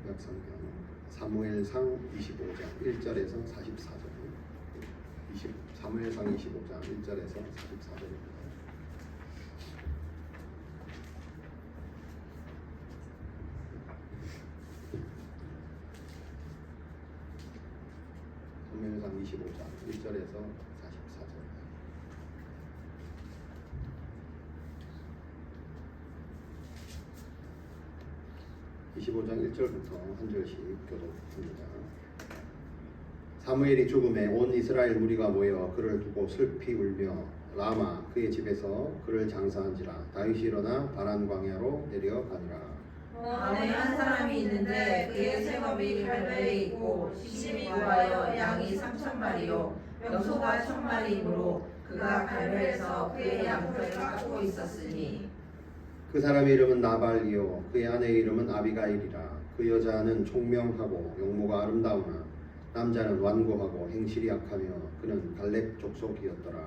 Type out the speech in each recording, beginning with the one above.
성경 사무엘상 25장 1절에서 44절. 사무엘상 25장 1절에서 44절입니다. 사무엘상 25장 1절에서 44절. (25장 1절부터 한 절씩 교독합니다. 사무엘이 죽음에 온 이스라엘 무리가 모여 그를 두고 슬피 울며 라마 그의 집에서 그를 장사한지라. 다윗이 일어나 바란 광야로 내려가니라. 안에 한 사람이 있는데 그의 생업이 갈매에 있고 시집이 구하여 양이 3,000마리요 염소가 1,000마리이므로 그가 갈매에서 그의 양털을 깎고 있었으니 그 사람의 이름은 나발이요 그의 아내의 이름은 아비가일이라. 그 여자는 총명하고 용모가 아름다우나 남자는 완고하고 행실이 약하며 그는 갈렙 족속이었더라.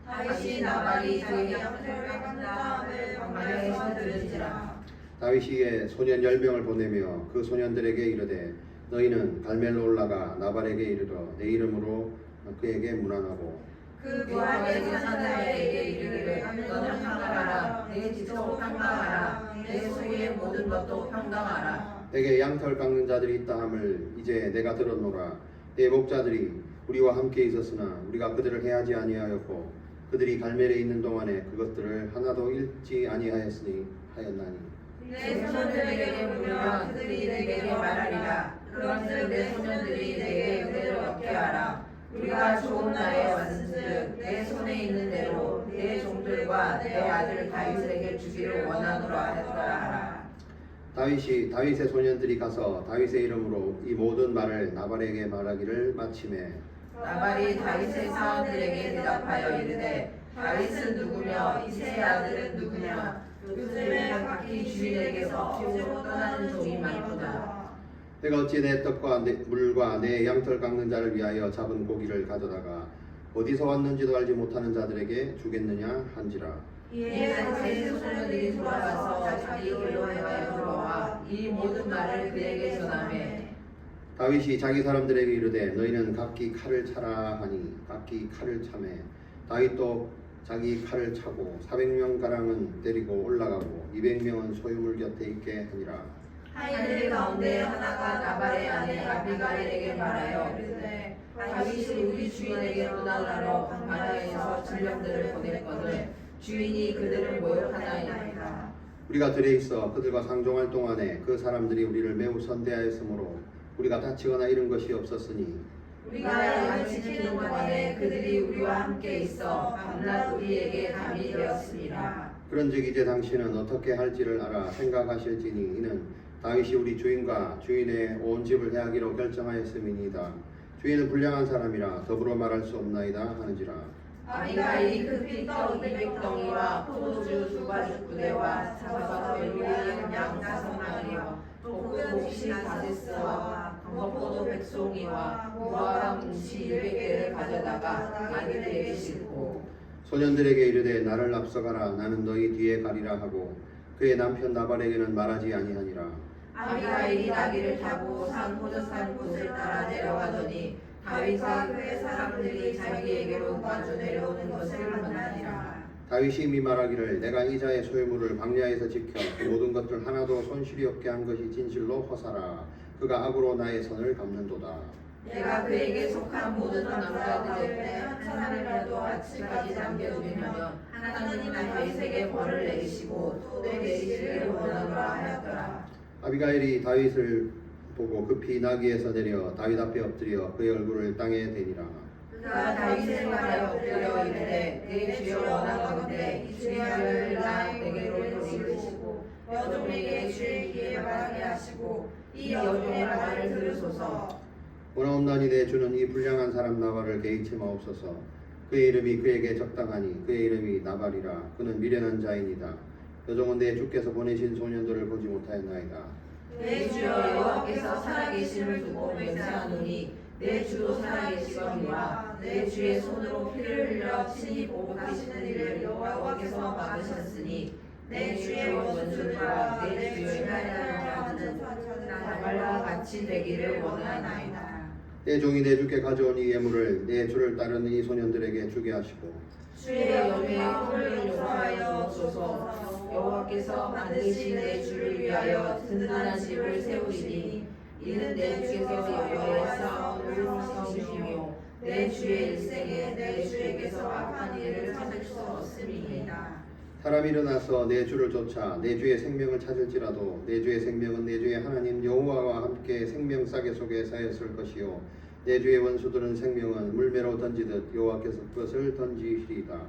다윗이 나발이 자기 양털을 깎은 다음에 광야에서 들은지라. 다윗이 이에 소년 10명을 보내며 그 소년들에게 이르되 너희는 갈멜로 올라가 나발에게 이르러 내 이름으로 그에게 문안하고 그 부하의 사람들에게 이르기를 너는 평강하라. 내 집도 평강하라. 내 소유의 모든 것도 평강하라. 내게 양털 깎는 자들이 있다 함을 이제 내가 들었노라. 내 목자들이 우리와 함께 있었으나 우리가 그들을 해하지 아니하였고 그들이 갈멜에 있는 동안에 그것들을 하나도 잃지 아니하였으니 하였나니 내 소년들에게 물으면 그들이 내게 말하리라. 그런즉 내 소년들이 내게 그대로 역해하라. 우리가 좋은 날에 왔은즉 내 손에 있는 대로 내 종들과 내 아들 다윗에게 주기를 원하노라 하더라. 다윗의 소년들이 가서 다윗의 이름으로 이 모든 말을 나발에게 말하기를 마침에 나발이 다윗의 사원들에게 대답하여 이르되 다윗은 누구며 이새의 아들은 누구냐. 요즘에 각기 주인에게서 지옥으로 떠나는 종이 많도다. 내가 어찌 내 떡과 내 물과 내 양털 깎는 자를 위하여 잡은 고기를 가져다가 어디서 왔는지도 알지 못하는 자들에게 주겠느냐 한지라. 이에 제 소년들이 돌아가서 자기 길로 돌아와 이 모든 말을 그에게 전하매 다윗이 자기 사람들에게 이르되 너희는 각기 칼을 차라 하니 각기 칼을 차매 다윗도 자기 칼을 차고 400명 가량은 데리고 올라가고 200명은 소유물 곁에 있게 하니라. 하인들 가운데 하나가 나발의 아내 아비가일에게 말하여 이르되 다윗이 우리 주인에게 문안하러 광야에서 전령들을 보냈거늘 주인이 그들을 모욕하나이다. 우리가 들에 있어 그들과 상종할 동안에 그 사람들이 우리를 매우 선대하였으므로 우리가 다치거나 잃은 것이 없었으니 우리가 양을 지키는 동안에 그들이 우리와 함께 있어 밤낮 우리에게 담이 되었습니다. 그런즉 이제 당신은 어떻게 할지를 알아 생각하실지니 이는 다윗이 우리 주인과 주인의 온 집을 해하기로 결정하였음이니이다. 주인은 불량한 사람이라 더불어 말할 수 없나이다 하는지라. 아비가일이 급히 떡 200덩이와 포도주 2가죽 부대와 잡아서 일곱양 양 5마리와 볶은 옥시 5세와 겉포도 100송이와 무화과 뭉치 200개를 가져다가 아기들에게 싣고 소년들에게 이르되 나를 앞서가라 나는 너희 뒤에 가리라 하고 그의 남편 나발에게는 말하지 아니하니라. 아비가일이 나귀를 타고 산 호젓한 곳을 따라 내려가더니 다윗과 그의 사람들이 자기에게로 마주 내려오는 것을 만나니라. 다윗이 이미 말하기를 내가 이자의 소유물을 광야에서 지켜 그 모든 것들 하나도 손실이 없게 한 것이 진실로 허사라. 그가 악으로 나의 선을 갚는도다. 내가 그에게 속한 모든 남자들의 한 사람이라도 아침까지 남겨두면 하나님은 다윗에게 벌을 내리시고 또 내리시기를 원하노라 하였더라. 아비가일이 다윗을 보고 급히 나귀에서 내려 다윗 앞에 엎드려 그의 얼굴을 땅에 대니라. 그가 다윗의 말에 엎드려 이르되 내 주여 원하건대 이 주의 아들을 나에게로 돌리시고 여종에게 주의 귀에 말하게 하시고 이 여종의 말을 들으소서. 원하옵나니 내 주는 이 불량한 사람 나발을 개의치 마옵소서. 그의 이름이 그에게 적당하니 그의 이름이 나발이라. 그는 미련한 자이니이다. 여종은 내 주께서 보내신 소년들을 보지 못하였나이다. 내 주여 여호와께서 살아계심을 두고 맹세하노니 내 주도 살아계시거니와 내 주의 손으로 피를 흘려 친히 보복하시는 일을 여호와께서 막으셨으니 내 주의 원수들과 내 주의 하나님을 하는 나발과 같이 되기를 원하나이다. 내 종이 내 주께 가져온 이 예물을 내 주를 따르는 이 소년들에게 주게 하시고 주의 영의 혼을 용서하여 주소서. 여호와께서 반드시 내 주를 위하여 든든한 집을 세우시니 이는 내 주께서 여호와의 싸움을 성시며 내 주의 일생에 내 주에게서 악한 일을 찾을 수 없음이니이다. 사람이 일어나서 내 주를 쫓아 내 주의 생명을 찾을지라도 내 주의 생명은 내 주의 하나님 여호와와 함께 생명 싸개 속에 쌓였을 것이요 내 주의 원수들은 생명은 물매로 던지듯 여호와께서 그것을 던지시리이다.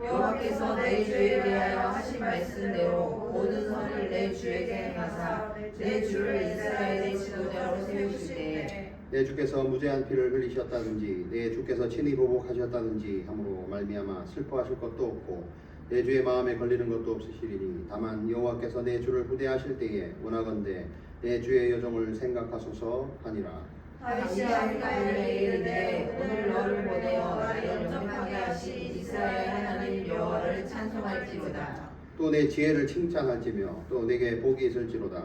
여호와께서 내 주에 대하여 하신 말씀대로 모든 선을 내 주에게 행하사 내 주를 이스라엘의 지도자로 세우실 때에 내 주께서 무죄한 피를 흘리셨다든지 내 주께서 친히 보복하셨다든지 함으로 말미암아 슬퍼하실 것도 없고 내 주의 마음에 걸리는 것도 없으시리니 다만 여호와께서 내 주를 후대하실 때에 원하건대 내 주의 여종을 생각하소서 하니라. 다윗이 아비가일에게 이르되 오늘 너를 보내어 나를 영접하게 하신 이스라엘 하나님 여호와를 찬송할지로다. 또 내 지혜를 칭찬할지며 또 내게 복이 있을지로다.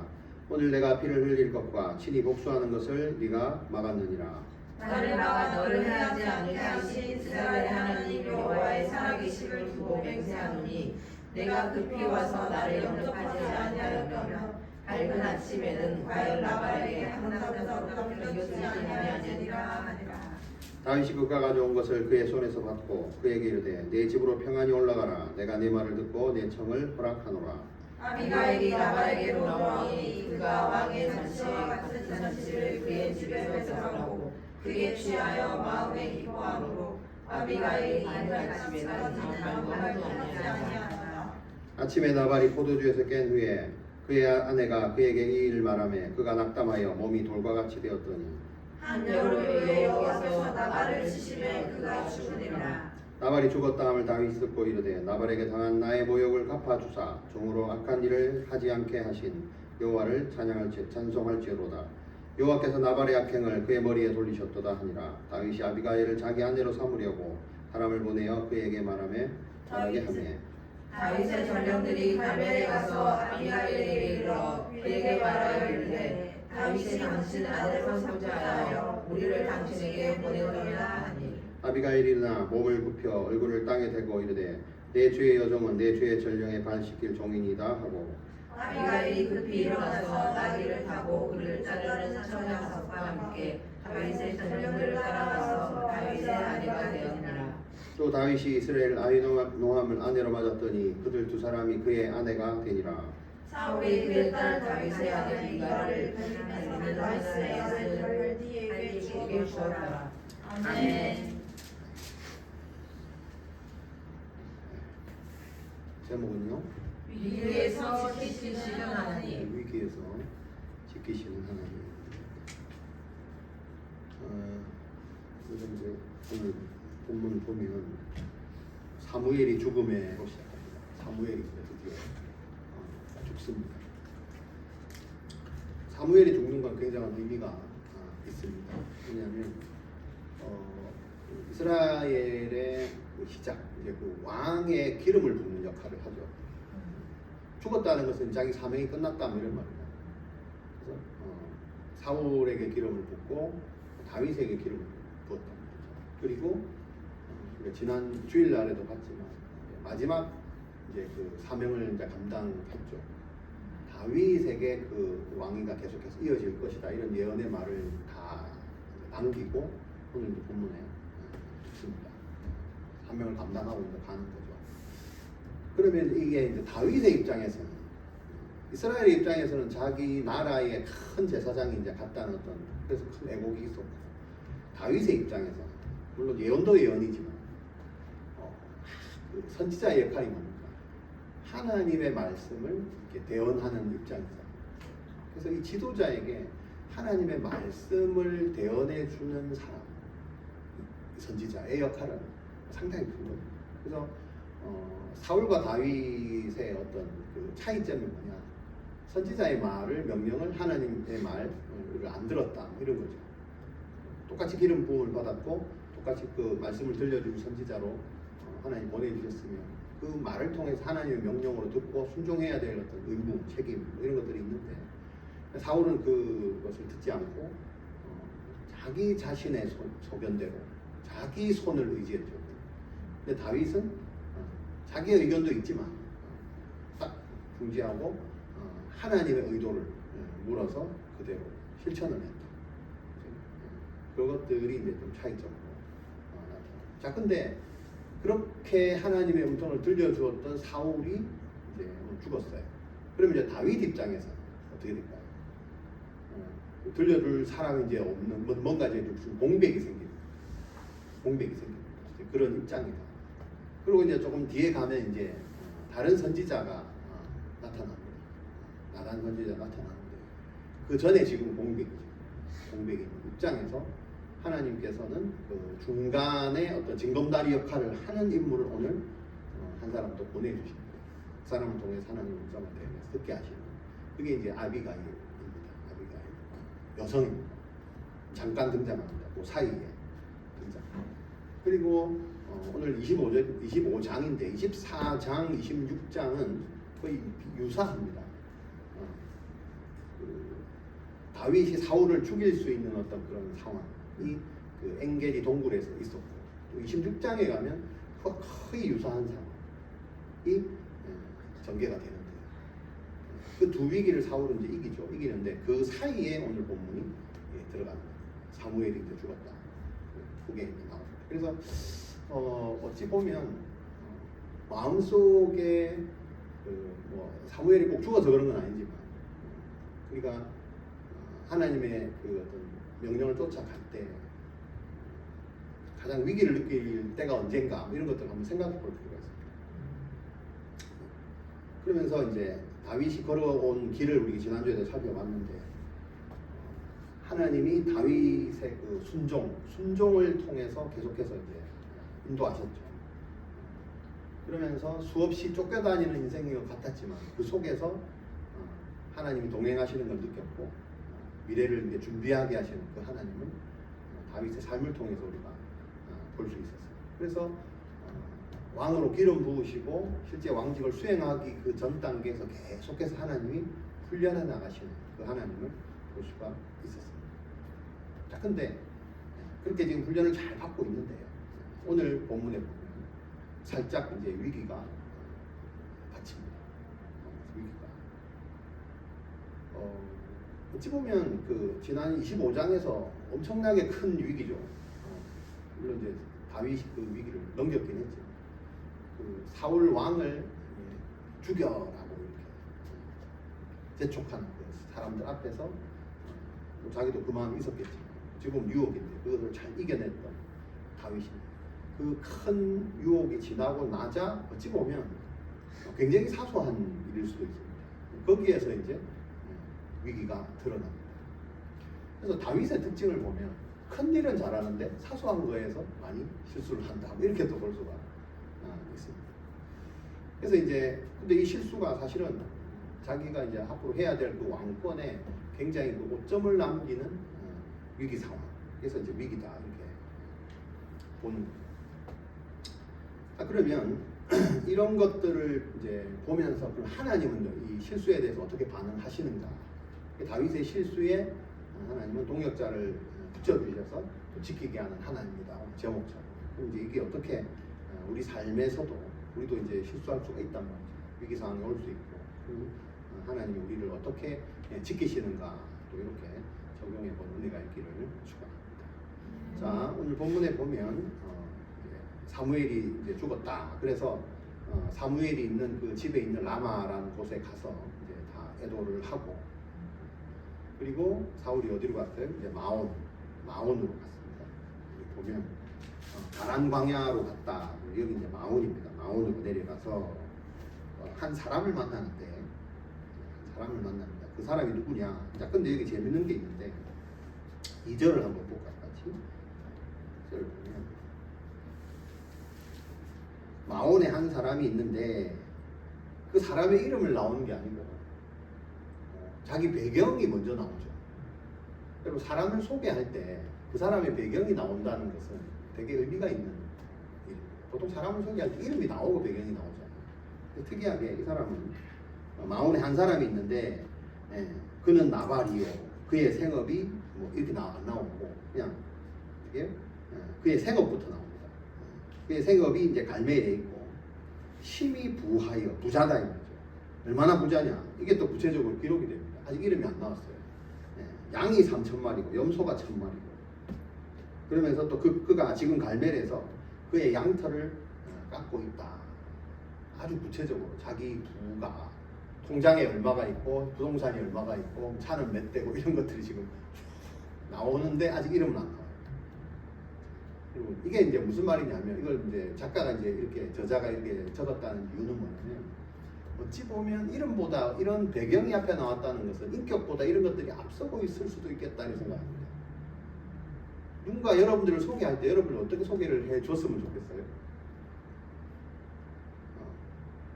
오늘 내가 피를 흘릴 것과 친히 복수하는 것을 네가 막았느니라. 나를 막아 너를 해하지 않게 하신 이스라엘 하나님 여호와의 살아계심을 두고 맹세하노니 내가 급히 와서 나를 영접하지 아니하였다면 밝은 아침에는 과연 나발에게 항상부터 넘겨주지 아니하니라 하니라. 다윗이 그가 가져온 것을 그의 손에서 받고 그에게 이르되 내 집으로 평안히 올라가라. 내가 네 말을 듣고 내 청을 허락하노라. 아비가일이 나발에게로 넘어오니 그가 왕의 잔치와 같은 잔치를 그의 집에서 베풀하고 그에 취하여 마음에 기뻐함으로 아비가일이 이른 아침에는 아무 말도 아니하니라. 아침에 나발이 포도주에서 깬 후에 그의 아내가 그에게 이 일을 말하며 그가 낙담하여 몸이 돌과 같이 되었더니 한여름에 여호와께서 나발을 치시매 그가 죽으리라. 나발이 죽었다 함을 다윗이 듣고 이르되 나발에게 당한 나의 모욕을 갚아주사 종으로 악한 일을 하지 않게 하신 여호와를 찬송할지로다. 여호와께서 나발의 악행을 그의 머리에 돌리셨도다 하니라. 다윗이 아비가일을 자기 아내로 삼으려고 사람을 보내어 그에게 말하며 떠나게 하매 다윗의 전령들이 가벨에 가서 아비가일에게 이르러 그에게 말하여 이르되 다윗이 당신 아내를 선포자하여 우리를 당신에게 보내노라 하니 아비가일이 일어나 몸을 굽혀 얼굴을 땅에 대고 이르되 내 주의 여종은 내 주의 전령에 반시킬 종이니이다 하고 아비가일이 급히 일어나서 나귀를 타고 그를 따르는 처녀 다섯과 함께 다윗의 전령들을 따라가서 다윗의 아내가 되었느라. 또 다윗이 이스라엘 아히노함을 아내로 맞았더니 그들 두 사람이 그의 아내가 되니라. 사울이 그의 딸 다윗의 아내 미가를 다니는 하스에서 다윗에게 주었더라. 아멘. 제목은요? 위기에서 지키시는 하나님. 위기에서 지키시는 하나님. 이제 오늘 본문을 보면 사무엘이 죽음으로 시작합니다. 사무엘이 드디어 죽습니다. 사무엘이 죽는 건 굉장한 의미가 있습니다. 왜냐하면 이스라엘의 그 시작, 이제 그 왕의 기름을 붓는 역할을 하죠. 죽었다는 것은 자기 사명이 끝났다 이런 말입니다. 그래서 사울에게 기름을 붓고 다윗에게 기름을 부었다. 그리고 지난 주일날에도 봤지만 마지막 이제 그 사명을 이제 감당했죠. 다윗에게 그 왕위가 계속해서 이어질 것이다 이런 예언의 말을 다 남기고 오늘 이제 본문에 있습니다. 사명을 감당하고 이제 가는 거죠. 그러면 이게 이제 다윗의 입장에서는 이스라엘의 입장에서는 자기 나라의 큰 제사장이 이제 갔다는 어떤 그래서 큰 애곡이 있었고 다윗의 입장에서는 물론 예언도 예언이지만 그 선지자의 역할이 뭡니까? 하나님의 말씀을 이렇게 대언하는 입장이죠. 그래서 이 지도자에게 하나님의 말씀을 대언해 주는 사람, 선지자의 역할은 상당히 큰 거죠. 그래서 사울과 다윗의 어떤 그 차이점이 뭐냐? 선지자의 말을 명령을 하나님의 말을 안 들었다 이런 거죠. 똑같이 기름 부음을 받았고 똑같이 그 말씀을 들려준 선지자로 하나님 보내주셨으면 그 말을 통해서 하나님의 명령으로 듣고 순종해야 될 어떤 의무, 책임 이런 것들이 있는데 사울은 그것을 듣지 않고 자기 자신의 소견대로 자기 손을 의지했죠. 근데 다윗은 자기 의견도 있지만 딱 중지하고 하나님의 의도를 물어서 그대로 실천을 했다. 그것들이 이제 좀 차이점으로 나타납니다. 자, 근데 그렇게 하나님의 음성을 들려주었던 사울이 이제 죽었어요. 그러면 이제 다윗 입장에서 어떻게 될까요? 들려줄 사람이 이제 없는 뭔가 이제 무슨 공백이 생깁니다. 공백이 생깁니다. 그런 입장이다. 그리고 이제 조금 뒤에 가면 이제 다른 선지자가 나타납니다. 나단 선지자 나타나는데 그 전에 지금 공백이죠. 공백이 있는 입장에서 하나님께서는 그 중간에 어떤 징검다리 역할을 하는 인물을 오늘 한 사람 또 보내주십니다. 그 사람을 통해서 하나님 음성을 듣게 하시는 그게 이제 아비가일입니다. 아비가일 여성입니다. 잠깐 등장합니다. 그 사이에 등장. 그리고 오늘 25장인데 24장, 26장은 거의 유사합니다. 다윗이 사울을 죽일 수 있는 어떤 그런 상황이 그 엔게디 동굴에서 있었고, 또 26장에 가면 거의 유사한 상황이 전개가 되는데, 그 두 위기를 사울은 이제 이기죠. 이기는데 그 사이에 오늘 본문이 들어갑니다. 사무엘이 이제 죽었다. 그게 이제 나옵니다. 그래서 어찌 보면 마음속에 뭐 사무엘이 꼭 죽어서 그런 건 아니지만, 우리가 하나님의 그 어떤 명령을 쫓아갈 때 가장 위기를 느낄 때가 언젠가, 이런 것들을 한번 생각해 볼 필요가 있습니다. 그러면서 이제 다윗이 걸어온 길을 우리 지난주에도 살펴봤는데, 하나님이 다윗의 그 순종을 통해서 계속해서 이제 인도하셨죠. 그러면서 수없이 쫓겨다니는 인생인 것 같았지만 그 속에서 하나님이 동행하시는 걸 느꼈고, 미래를 이제 준비하게 하시는 그 하나님을 다윗의 삶을 통해서 우리가 볼 수 있었어요. 그래서 왕으로 기름 부으시고 실제 왕직을 수행하기 그 전 단계에서 계속해서 하나님이 훈련해 나가시는 그 하나님을 볼 수가 있었습니다. 자, 근데 그렇게 지금 훈련을 잘 받고 있는데요, 오늘 본문에 보면 살짝 이제 위기가 닥칩니다. 위기가. 어찌 보면 그 지난 25장에서 엄청나게 큰 위기죠. 물론 이제 다윗이 그 위기를 넘겼긴 했지만, 그 사울 왕을 죽여라고 이렇게 재촉하는 그 사람들 앞에서 자기도 그 마음이 있었겠지만, 지금 유혹인데 그것을 잘 이겨냈던 다윗입니다. 그 큰 유혹이 지나고 나자 어찌 보면 굉장히 사소한 일일 수도 있습니다. 거기에서 이제 위기가 드러납니다. 그래서 다윗의 특징을 보면 큰 일은 잘하는데 사소한 거에서 많이 실수를 한다, 이렇게 또 볼 수가 있습니다. 그래서 이제 근데 이 실수가 사실은 자기가 이제 앞으로 해야 될 그 왕권에 굉장히 그 오점을 남기는 위기 상황. 그래서 이제 위기다, 이렇게 보는 거예요. 그러면 이런 것들을 이제 보면서 그럼 하나님은 이 실수에 대해서 어떻게 반응하시는가? 다윗의 실수에 하나님은 동역자를 붙여주셔서 지키게 하는 하나님이다, 제목처럼. 그럼 이제 이게 어떻게 우리 삶에서도 우리도 이제 실수할 수가 있단 말이죠. 위기 상황이 올 수 있고, 하나님이 우리를 어떻게 지키시는가, 또 이렇게 적용해 보는 은혜가 있기를 축원합니다. 자, 오늘 본문에 보면 사무엘이 이제 죽었다. 그래서 사무엘이 있는 그 집에 있는 라마라는 곳에 가서 이제 다 애도를 하고, 그리고 사울이 어디로 갔어요? 이제 마온으로 갔습니다. 여기 보면 가란 광야로 갔다. 여기 이제 마온입니다. 마온으로 내려가서 한 사람을 만납니다. 그 사람이 누구냐? 자, 근데 여기 재밌는 게 있는데 2절을 한번 볼까요, 같이? 2절을 보면 마온에 한 사람이 있는데 그 사람의 이름을 나오는 게 아니고 자기 배경이 먼저 나오죠. 그리고 사람을 소개할 때 그 사람의 배경이 나온다는 것은 되게 의미가 있는 일입니다. 보통 사람을 소개할 때 이름이 나오고 배경이 나오잖아요. 특이하게 이 사람은 마온에 한 사람이 있는데 그는 나발이요. 그의 생업이 뭐 이렇게 안 나오고 그냥 이게 그의 생업부터 나옵니다. 그의 생업이 이제 갈멜에 있고 심히 부하여 부자다 이 말이죠. 얼마나 부자냐? 이게 또 구체적으로 기록이 됩니다. 아직 이름이 안 나왔어요. 양이 3,000마리고 염소가 1,000마리고 그러면서 또 그가 지금 갈멜에서 그의 양털을 깎고 있다. 아주 구체적으로 자기 부가 통장에 얼마가 있고 부동산이 얼마가 있고 차는 몇 대고 이런 것들이 지금 나오는데 아직 이름은 안 나와요. 그리고 이게 이제 무슨 말이냐면 이걸 이제 작가가 이제 이렇게 저자가 이렇게 적었다는 이유는 뭐냐면 어찌 보면 이름보다 이런 배경이 앞에 나왔다는 것은 인격보다 이런 것들이 앞서고 있을 수도 있겠다는 생각합니다. 누군가 여러분들을 소개할 때 여러분을 어떻게 소개를 해줬으면 좋겠어요?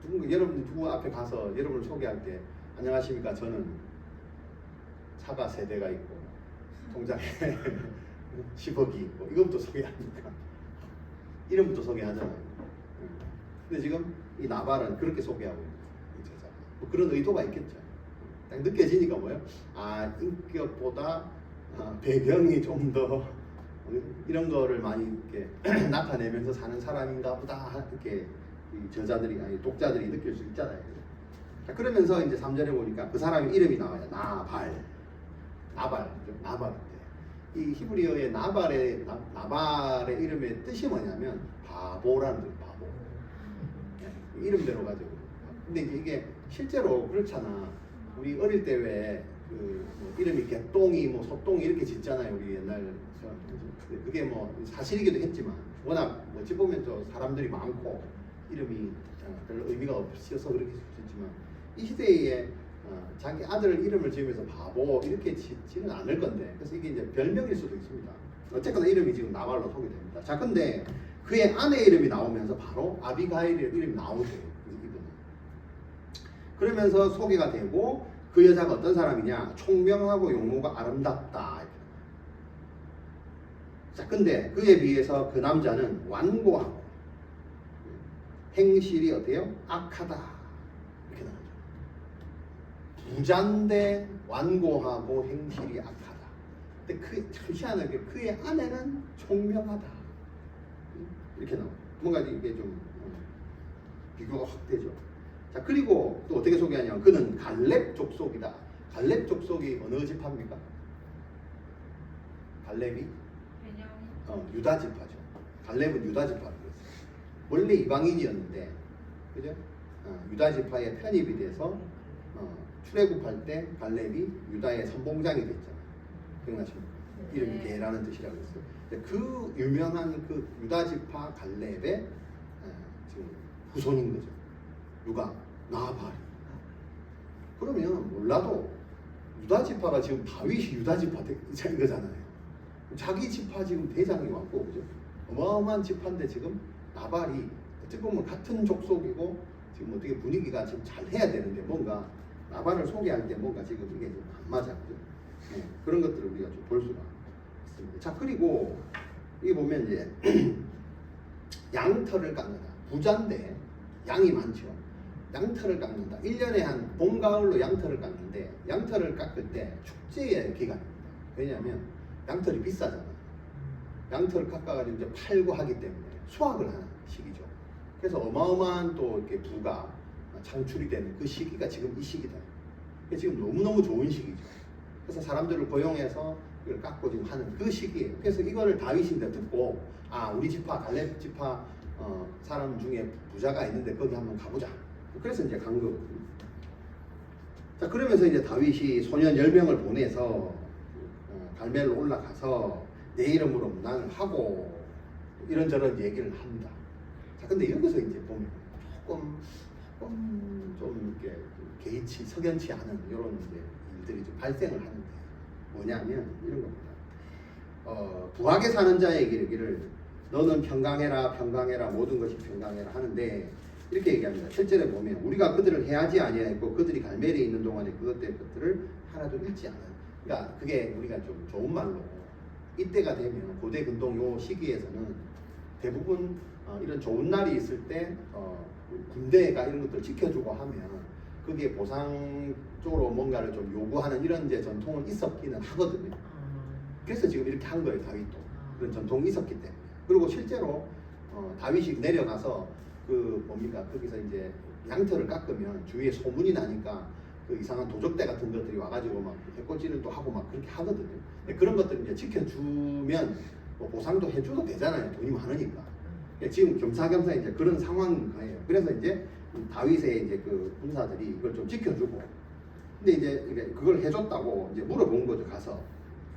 누군가 여러분 누구 앞에 가서 여러분을 소개할 때 안녕하십니까 저는 차가 3대가 있고 통장에 10억이 있고 이것부터 소개합니까? 이름부터 소개하잖아요. 근데 지금 이 나발은 그렇게 소개하고 있는 저자. 뭐 그런 의도가 있겠죠. 딱 느껴지니까 뭐예요? 아 인격보다 배경이 좀 더 이런 거를 많이 이렇게 나타내면서 사는 사람인가 보다 이렇게 이 저자들이 아니 독자들이 느낄 수 있잖아요. 자, 그러면서 이제 3절에 보니까 그 사람의 이름이 나와요. 나발인데 이 히브리어의 나발의 이름의 뜻이 뭐냐면 바보라는 뜻, 바보. 이름대로 가지고. 근데 이게 실제로 그렇잖아. 우리 어릴 때 왜 뭐 이름이 개똥이 뭐 소똥이 이렇게 짓잖아요. 우리 옛날 그게 뭐 사실이기도 했지만 워낙 어찌 보면 저 사람들이 많고 이름이 별로 의미가 없어서 그렇게 짓지만 이 시대에 자기 아들 이름을 지으면서 바보 이렇게 짓지는 않을 건데 그래서 이게 이제 별명일 수도 있습니다. 어쨌거나 이름이 지금 나발로 소개됩니다. 자 근데 그의 아내 이름이 나오면서 바로 아비가일의 이름이 나오죠. 이분은. 그러면서 소개가 되고 그 여자가 어떤 사람이냐? 총명하고 용모가 아름답다. 자 근데 그에 비해서 그 남자는 완고하고 행실이 어때요? 악하다. 이렇게 나오죠. 부자인데 완고하고 행실이 악하다. 근데 참 희한하게 그의 아내는 총명하다. 이렇게 나와요. 뭔가 이게 좀 비교가 확 되죠. 자 그리고 또 어떻게 소개하냐면 그는 갈렙 족속이다. 갈렙 족속이 어느 지파입니까? 갈렙이 유다 지파죠. 갈렙은 유다 지파로 그랬어요. 원래 이방인이었는데 그죠? 유다 지파에 편입이 돼서 출애굽할 때 갈렙이 유다의 선봉장이 됐잖아요. 기억나십니까? 이름이 게라는 뜻이라고 했어요. 그 유명한 그 유다 지파 갈렙의 지금 후손인 거죠. 누가? 나발이. 그러면 몰라도 유다 지파가 지금 다윗이 유다 지파 대장인 거잖아요. 자기 지파 지금 대장이 왔고 그죠? 어마어마한 지파인데 지금 나발이 어떻게 보면 같은 족속이고 지금 어떻게 분위기가 지금 잘 해야 되는데 뭔가 나발을 소개할 때 뭔가 지금 이게 좀 안 맞아. 네, 그런 것들을 우리가 좀 볼 수가 있습니다. 자 그리고 여기 보면 이제 양털을 깎는다. 부자인데 양이 많죠. 양털을 깎는다. 1년에 한 봄, 가을로 양털을 깎는데 양털을 깎을 때 축제의 기간입니다. 왜냐하면 양털이 비싸잖아요. 양털을 깎아가지고 이제 팔고 하기 때문에 수확을 하는 시기죠. 그래서 어마어마한 또 이렇게 부가 창출이 되는 그 시기가 지금 이 시기다. 지금 너무너무 좋은 시기죠. 그래서 사람들을 고용해서 이걸 깎고 지금 하는 그 시기예요. 그래서 이거를 다윗인데 듣고 우리 지파 갈렙 지파 사람 중에 부자가 있는데 거기 한번 가보자. 그래서 이제 간 거거든요. 자 그러면서 이제 다윗이 소년 10명을 보내서 갈멜로 올라가서 내 이름으로 문안을 하고 이런저런 얘기를 합니다. 자 근데 여기서 이제 보면 조금 좀 이렇게 개의치 석연치 않은 이런 이제 일들이 좀 발생을 하는데 뭐냐면 이런 겁니다. 부하게 사는 자에게 이르기를 너는 평강해라 모든 것이 평강해라 하는데 이렇게 얘기합니다. 실제로 보면 우리가 그들을 해하지 아니하였고 그들이 갈멜에 있는 동안에 것들을 하나도 잃지 않아요. 그러니까 그게 우리가 좀 좋은 말로 이때가 되면 고대 근동 요 시기에서는 대부분 이런 좋은 날이 있을 때 군대가 이런 것들을 지켜주고 하면 거기에 보상 쪽으로 뭔가를 좀 요구하는 이런 이제 전통은 있었기는 하거든요. 그래서 지금 이렇게 한 거예요, 다윗도. 그런 전통이 있었기 때문에. 그리고 실제로 다윗이 내려가서 그 뭡니까 거기서 이제 양털을 깎으면 주위에 소문이 나니까 그 이상한 도적대 같은 것들이 와가지고 막 해코지를 또 하고 막 그렇게 하거든요. 근데 그런 것들 이제 지켜주면 뭐 보상도 해줘도 되잖아요. 돈이 많으니까. 지금 겸사겸사 이제 그런 상황인 거예요. 그래서 이제 다윗의 이제 그 군사들이 이걸 좀 지켜주고, 근데 이제 그걸 해줬다고 이제 물어본 거죠, 가서.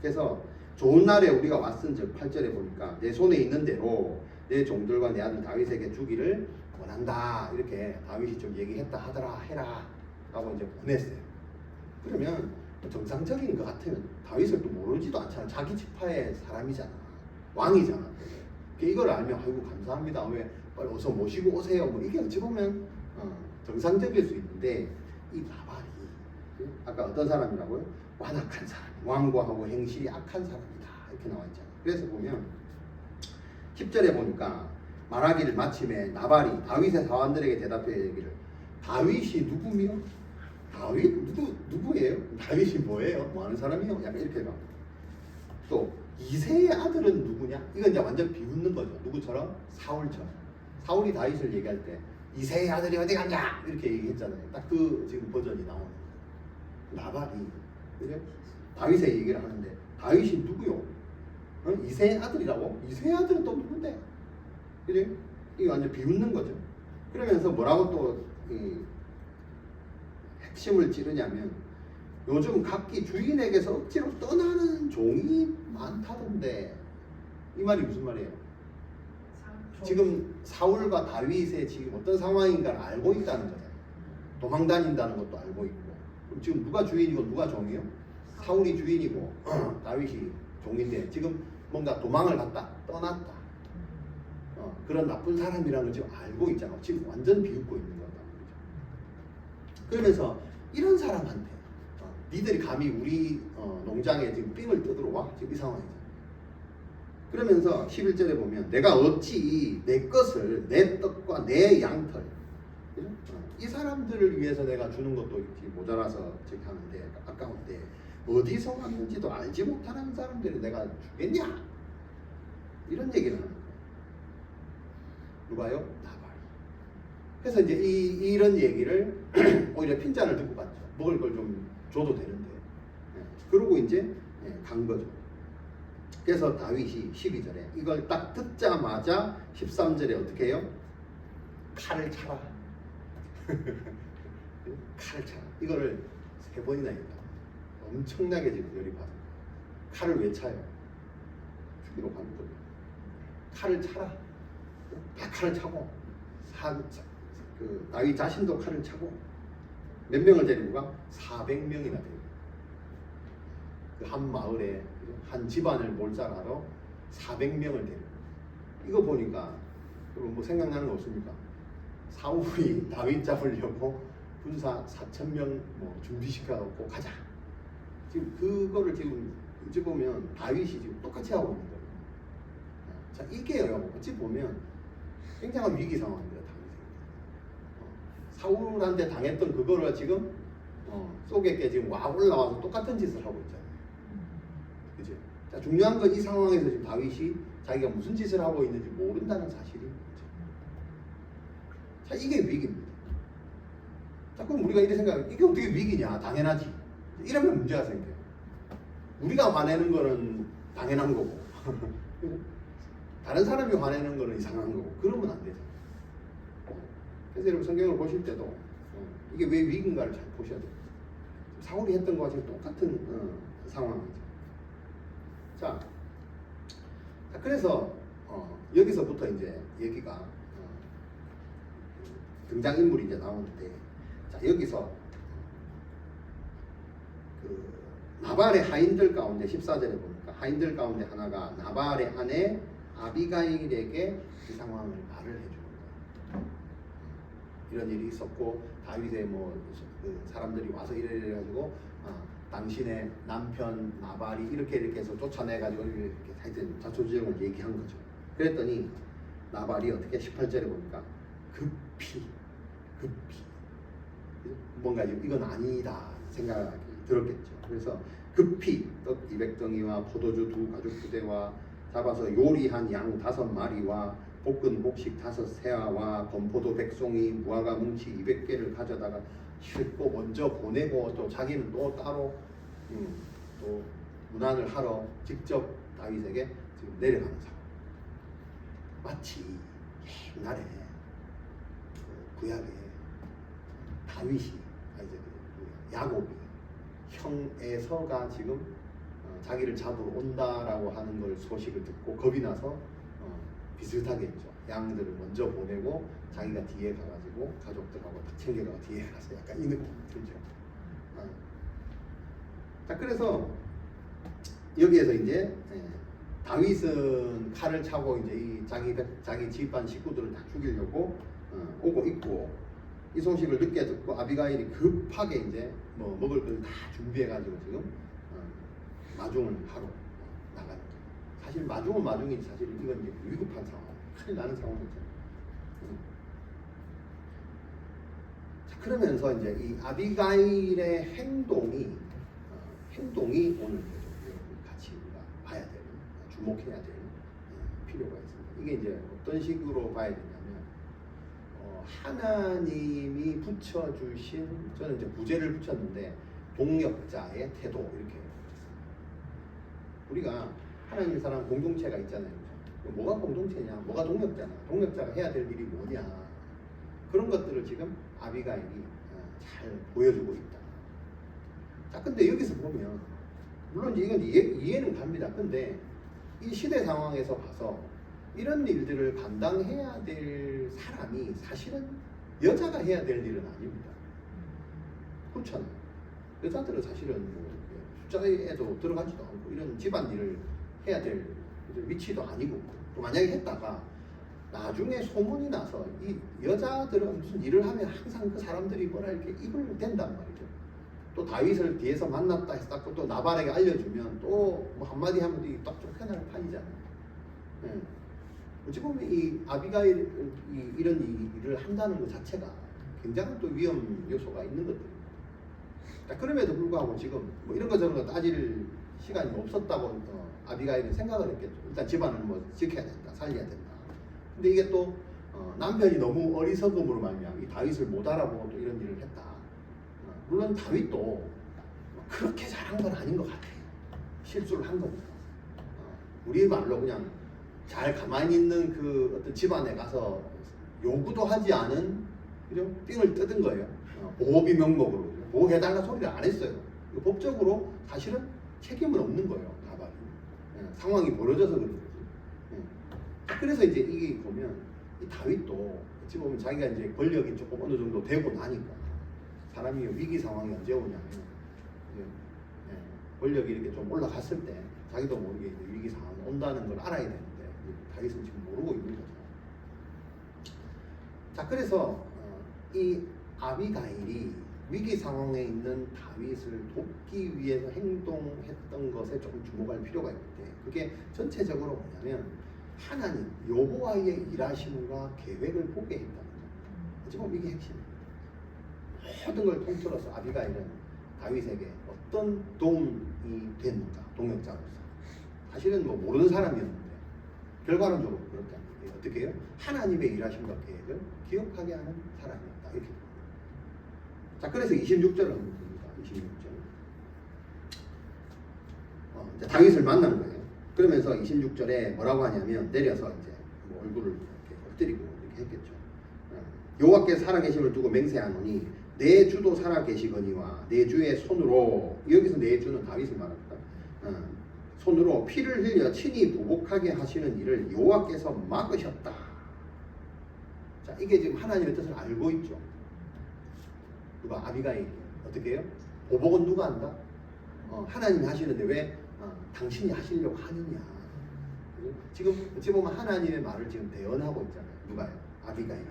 그래서 좋은 날에 우리가 왔은즉 8절에 보니까 내 손에 있는 대로 내 종들과 내 아들 다윗에게 주기를 원한다, 이렇게 다윗이 좀 얘기했다 하더라, 해라 라고 이제 보냈어요. 그러면 정상적인 것 같으면 다윗을 또 모르지도 않잖아. 자기 지파의 사람이잖아, 왕이잖아. 이걸 알면 아이고 감사합니다, 왜 빨리 어서 모시고 오세요, 뭐 이게 어찌 보면 정상적일 수 있는데, 이 나발이 아까 어떤 사람이라고요? 완악한 사람, 완고하고 행실이 악한 사람이다, 이렇게 나와 있잖아요. 그래서 보면 10절에 보니까 말하기를 마침에 나발이 다윗의 사원들에게 대답해 이르기를, 다윗이 누구며? 다윗 누구예요? 다윗이 뭐예요? 뭐 하는 사람이요? 약간 이렇게 가. 또 이새의 아들은 누구냐? 이건 이제 완전 비웃는 거죠. 누구처럼? 사울처럼. 사울이 다윗을 얘기할 때 이새의 아들이 어디 갔냐? 이렇게 얘기했잖아요. 딱 그 지금 버전이 나오는 거예요. 나발이 그래? 다윗의 얘기를 하는데 다윗이 누구요? 이새의 아들이라고? 이새의 아들은 또 누군데? 그래? 이게 완전 비웃는 거죠. 그러면서 뭐라고 또 핵심을 찌르냐면, 요즘 각기 주인에게서 억지로 떠나는 종이 많다던데, 이 말이 무슨 말이에요? 지금 사울과 다윗의 지금 어떤 상황인가를 알고 있다는 거잖아요. 도망 다닌다는 것도 알고 있고. 그럼 지금 누가 주인이고 누가 종이요? 사울이 주인이고 다윗이 종인데, 지금 뭔가 도망을 갔다, 떠났다, 그런 나쁜 사람이라는 걸 지금 알고 있잖아. 지금 완전 비웃고 있는 거다. 그러면서 이런 사람한테 니들이 감히 우리 농장에 지금 삥을 뜯으러 와? 지금 이 상황이잖아. 그러면서 11절에 보면 내가 어찌 내 것을, 내 떡과 내 양털, 이 사람들을 위해서 내가 주는 것도 모자라서 저기 하는데 아까운데 어디서 왔는지도 알지 못하는 사람들이 내가 주겠냐? 이런 얘기를 하는 거예요. 누가요? 나발. 그래서 이제 이런 얘기를 오히려 핀잔을 듣고 갔죠. 먹을 걸 좀 줘도 되는데. 그러고 이제 간 거죠. 그래서 다윗이 12절에 이걸 딱 듣자마자 13절에 어떻게 해요? 칼을 차라. 칼을 차라. 이거를 3번이나 했다. 엄청나게 지금 열이 받아. 칼을 왜 차요? 죽이러 가는 거예요. 칼을 차라. 다 칼을 차고, 다윗 자신도 칼을 차고, 몇 명을 데리고 가? 400명이나 데리고. 그 한 마을에 한 집안을 몰살하러 400명을 데리고. 이거 보니까 뭐 생각나는 거 없습니까? 사울이 다윗 잡으려고 군사 4,000명 뭐 준비시켜갖고 가자. 지금 그거를 지금 어찌 보면 다윗이 지금 똑같이 하고 있는 거예요. 자, 이게요, 어찌 보면 굉장한 위기 상황입니다. 사울한테 당했던 그거를 지금 속에게 지금 와 올라와서 똑같은 짓을 하고 있잖아요. 그죠? 자, 중요한 건 이 상황에서 지금 다윗이 자기가 무슨 짓을 하고 있는지 모른다는 사실이 있죠. 자, 이게 위기입니다. 자, 그럼 우리가 이렇게 생각해, 이게 어떻게 위기냐? 당연하지. 이러면 문제가 생겨요. 우리가 화내는 거는 당연한 거고 다른 사람이 화내는 거는 이상한 거고, 그러면 안 되죠. 그래서 여러분 성경을 보실 때도 이게 왜 위기인가를 잘 보셔야 돼요. 사울이 했던 거와 지금 똑같은 상황이죠. 자, 그래서 여기서부터 이제 얘기가 등장인물이 이제 나오는데, 자, 여기서 그 나발의 하인들 가운데 14절에 보니까 하인들 가운데 하나가 나발의 아내 아비가일에게 이 상황을 말을 해주는 거예요. 이런 일이 있었고 다윗의 그 사람들이 와서 이래 가지고 당신의 남편 나발이 이렇게 해서 쫓아내 가지고 이렇게 하여튼 자초지종을 얘기한 거죠. 그랬더니 나발이 어떻게 18절에 보니까 급히 뭔가 이건 아니다 생각이 들었겠죠. 그래서 급히 떡 200덩이와 포도주 2가죽부대와 잡아서 요리한 양 5마리와 볶은 곡식 5세아와 건포도 100송이 무화과 뭉치 200개를 가져다가 싣고 먼저 보내고 또 자기는 또 따로 또 문안을 하러 직접 다윗에게 지금 내려가는 상황. 마치 옛날에 구약에 다윗이 이제 야곱이 형 에서가 지금 자기를 잡으러 온다라고 하는 걸 소식을 듣고 겁이 나서 비슷하게 했죠. 양들을 먼저 보내고 자기가 뒤에 가가지고 가족들하고 다 챙겨가 뒤에 가서 약간 이 느낌 들죠. 자, 그래서 여기에서 이제 다윗은 칼을 차고 이제 이 자기 집안 식구들을 다 죽이려고 오고 있고, 이 소식을 늦게 듣고 아비가일이 급하게 이제 뭐 먹을 걸 다 준비해가지고 지금 마중을 하러 나가는 거예요. 사실 마중은 마중이지 사실 이건 이제 위급한 상황, 큰일 나는 상황이죠. 자, 그러면서 이제 이 아비가일의 행동이 오늘 같이 우리가 봐야 되는, 주목해야 될 필요가 있습니다. 이게 이제 어떤 식으로 봐야 되냐면 하나님이 붙여주신, 저는 이제 부제를 붙였는데 동역자의 태도 이렇게 붙였습니다. 우리가 하나님 사람 공동체가 있잖아요. 뭐가 공동체냐, 뭐가 동역자냐, 동역자가 해야 될 일이 뭐냐, 그런 것들을 지금 아비가일이 잘 보여주고 있다. 자, 근데 여기서 보면 물론 이건 이해는 갑니다. 근데 이 시대 상황에서 봐서 이런 일들을 감당해야 될 사람이 사실은 여자가 해야 될 일은 아닙니다. 그렇잖아요. 여자들은 사실은 뭐 숫자에도 들어가지도 않고 이런 집안일을 해야 될 위치도 아니고, 또 만약에 했다가 나중에 소문이 나서 이 여자들은 무슨 일을 하면 항상 그 사람들이 뭐라 이렇게 입을 댄단 말이죠. 또 다윗을 뒤에서 만났다 해서 또 나발에게 알려주면 또 뭐 한마디 하면 딱 쫓겨날 판이잖아요. 네. 어찌 보면 이 아비가일이 이런 일을 한다는 것 자체가 굉장한 또 위험 요소가 있는 것들입니다. 그럼에도 불구하고 지금 뭐 이런 거 저런 거 따질 시간이 없었다고 아비가일은 생각을 했겠죠. 일단 집안을 뭐 지켜야 된다, 살려야 된다. 근데 이게 또 남편이 너무 어리석음으로 말미암아 이 다윗을 못 알아보고 또 이런 일을 했다. 물론 다윗도 그렇게 잘한 건 아닌 것 같아요. 실수를 한 겁니다. 우리 말로 그냥 잘 가만히 있는 그 어떤 집안에 가서 요구도 하지 않은, 그죠? 삥을 뜯은 거예요. 보호비 명목으로 보호해달라 소리를 안 했어요. 법적으로 사실은 책임은 없는 거예요. 나발이. 상황이 벌어져서 그런 거지. 그래서 이제 이게 보면 이 다윗도 어찌 보면 자기가 이제 권력이 조금 어느 정도 되고 나니까, 사람이 위기 상황이 언제 오냐면 권력이 이렇게 좀 올라갔을 때 자기도 모르게 이제 위기 상황이 온다는 걸 알아야 되는데 다윗은 지금 모르고 있는 거죠. 자, 그래서 이 아비가일이 위기 상황에 있는 다윗을 돕기 위해서 행동했던 것에 조금 주목할 필요가 있는데, 그게 전체적으로 뭐냐면 하나님 여호와의 일하심과 계획을 보게 했다는 거예요. 어찌 보면 이게 핵심이에요. 모든 걸 통틀어서 아비가일은 다윗에게 어떤 도움이 됐는가, 동역자로서. 사실은 뭐 모르는 사람이었는데 결과론적으로 그렇게 합니다. 어떻게 해요? 하나님의 일하심과 계획을 기억하게 하는 사람이었다, 이렇게 됩니다. 자, 그래서 26절을 한번 봅니다. 26절. 이제 다윗을 만난 거예요. 그러면서 26절에 뭐라고 하냐면, 내려서 이제 뭐 얼굴을 이렇게 엎드리고 이렇게 했겠죠. 여호와께서 살아계심을 두고 맹세하노니 내 주도 살아계시거니와 내 주의 손으로, 여기서 내 주는 다윗을 말합니다. 손으로 피를 흘려 친히 보복하게 하시는 일을 여호와께서 막으셨다. 자, 이게 지금 하나님의 뜻을 알고 있죠. 누가? 아비가일. 어떻게 해요? 보복은 누가 한다? 하나님이 하시는데 왜 당신이 하시려고 하느냐. 지금 어찌 보면 하나님의 말을 지금 대언하고 있잖아요. 누가요? 아비가일.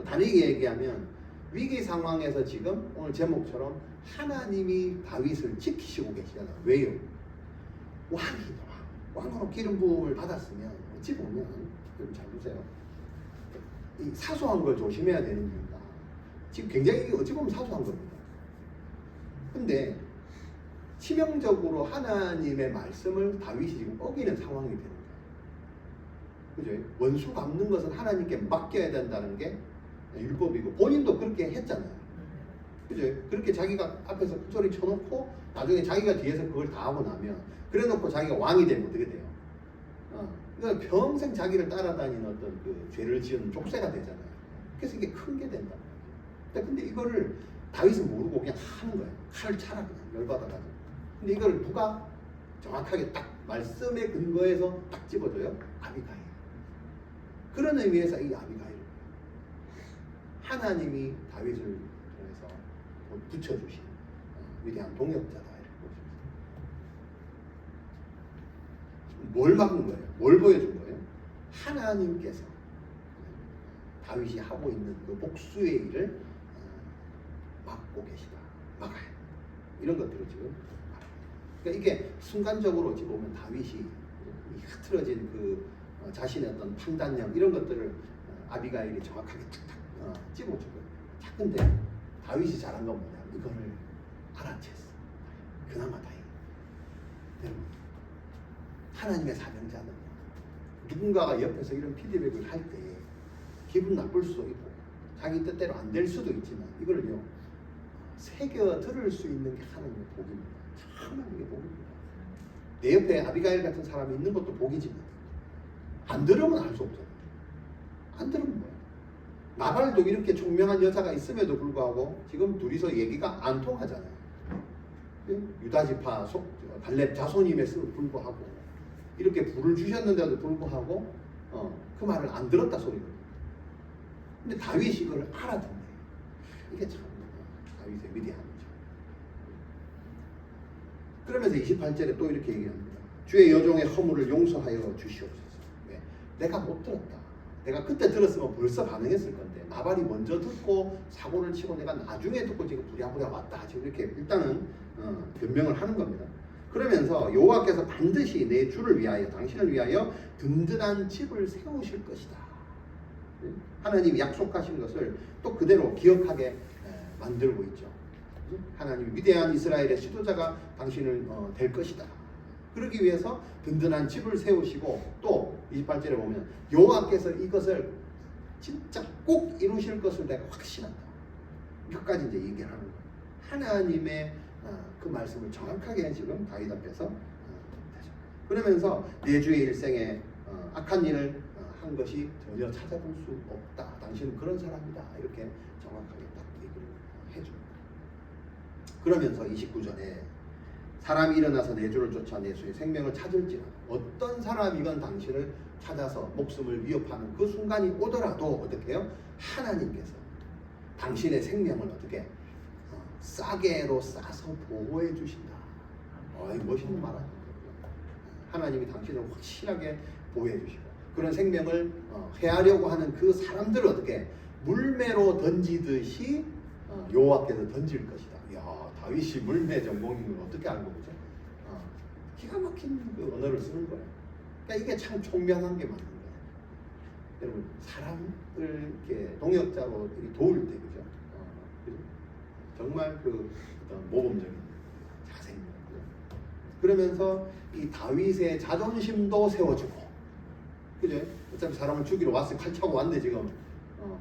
다르게 얘기하면 위기 상황에서 지금 오늘 제목처럼 하나님이 다윗을 지키시고 계시잖아요. 왜요? 왕으로 기름 부음을 받았으면 어찌 보면, 잘 보세요. 이 사소한 걸 조심해야 되는 이유가 지금 굉장히 어찌 보면 사소한 겁니다. 근데 치명적으로 하나님의 말씀을 다윗이 지금 어기는 상황이 되는 거예요. 그죠? 원수 갚는 것은 하나님께 맡겨야 된다는 게 율법이고 본인도 그렇게 했잖아요. 그죠? 그렇게 자기가 앞에서 소리 쳐놓고 나중에 자기가 뒤에서 그걸 다 하고 나면 그래놓고 자기가 왕이 되면 어떻게 돼요? 그러니까 평생 자기를 따라다니는 어떤 그 죄를 지은 족쇄가 되잖아요. 그래서 이게 큰 게 된다. 근데 이거를 다윗은 모르고 그냥 하는 거예요. 칼을 차라 그냥 열받아가지고. 근데 이걸 누가 정확하게 딱 말씀에 근거해서 딱 집어줘요? 아비가일. 그런 의미에서 이 아비가일 하나님이 다윗을 통해서 붙여주신 위대한 동역자다 이렇게 보십니다. 뭘 막은 거예요? 뭘 보여준 거예요? 하나님께서 다윗이 하고 있는 그 복수의 일을 막고 계시다. 막아야 이런 것들을 지금 그러니까 이게 순간적으로 지금 보면 다윗이 흐트러진 그 자신의 어떤 판단력 이런 것들을 아비가일이 정확하게 탁탁 집어주고 자 근데 다윗이 잘한 건 뭐냐 이거를 알아챘어. 그나마 다행이에요. 여러분 하나님의 사명자는 누군가가 옆에서 이런 피드백을 할 때 기분 나쁠 수도 있고 자기 뜻대로 안 될 수도 있지만 이걸요 새겨 들을 수 있는 게 하나님의 복입니다. 참 하나님의 복입니다. 내 옆에 아비가일 같은 사람이 있는 것도 복이지만 안 들으면 알 수 없잖아요. 안 들으면 뭐야? 나발도 이렇게 총명한 여자가 있음에도 불구하고 지금 둘이서 얘기가 안 통하잖아요. 유다지파 갈렙 자손임에도 불구하고 이렇게 불을 주셨는데도 불구하고 그 말을 안 들었다 소리거든요. 근데 다윗이 이걸 알아듣네. 이게 참 다윗의 위대함이죠. 그러면서 28절에 또 이렇게 얘기합니다. 주의 여종의 허물을 용서하여 주시옵소서. 왜? 내가 못 들었다. 내가 그때 들었으면 벌써 반응했을 건데 나발이 먼저 듣고 사고를 치고 내가 나중에 듣고 지금 부랴부랴 왔다. 지금 이렇게 일단은 변명을 하는 겁니다. 그러면서 여호와께서 반드시 내 주를 위하여 당신을 위하여 든든한 집을 세우실 것이다. 하나님이 약속하신 것을 또 그대로 기억하게 만들고 있죠. 하나님 위대한 이스라엘의 지도자가 당신을 될 것이다. 그러기 위해서 든든한 집을 세우시고 또 28절에 보면 여호와께서 이것을 진짜 꼭 이루실 것을 내가 확신한다. 여기까지 이제 얘기를 하는 거예요. 하나님의 그 말씀을 정확하게 지금 다윗 앞에서 그러면서 내 주의 일생에 악한 일을 한 것이 전혀 찾아볼 수 없다. 당신은 그런 사람이다. 이렇게 정확하게 딱 얘기를 해줍니다. 그러면서 29절에 사람이 일어나서 내 주를 쫓아 내 주의 생명을 찾을지라도 어떤 사람이건 당신을 찾아서 목숨을 위협하는 그 순간이 오더라도 어떻게 해요? 하나님께서 당신의 생명을 어떻게 싸게로 싸서 보호해 주신다. 멋있는 말 아닙니까? 하나님이 당신을 확실하게 보호해 주시고 그런 생명을 해하려고 하는 그 사람들을 어떻게 물매로 던지듯이 여호와께서 던질 것이다. 야, 다윗이 물매 전공인 걸 어떻게 알고 그죠? 기가 막힌 그 언어를 쓰는 거예요. 그러니까 이게 참 총명한 게 맞는 거예요. 여러분 사람을 이렇게 동역자로 도울 때 그죠? 정말 그 어떤 모범적인 자세입니다. 그러면서 이 다윗의 자존심도 세워주고, 그죠? 어차피 사람을 죽이러 왔으니 칼 차고 왔는데 지금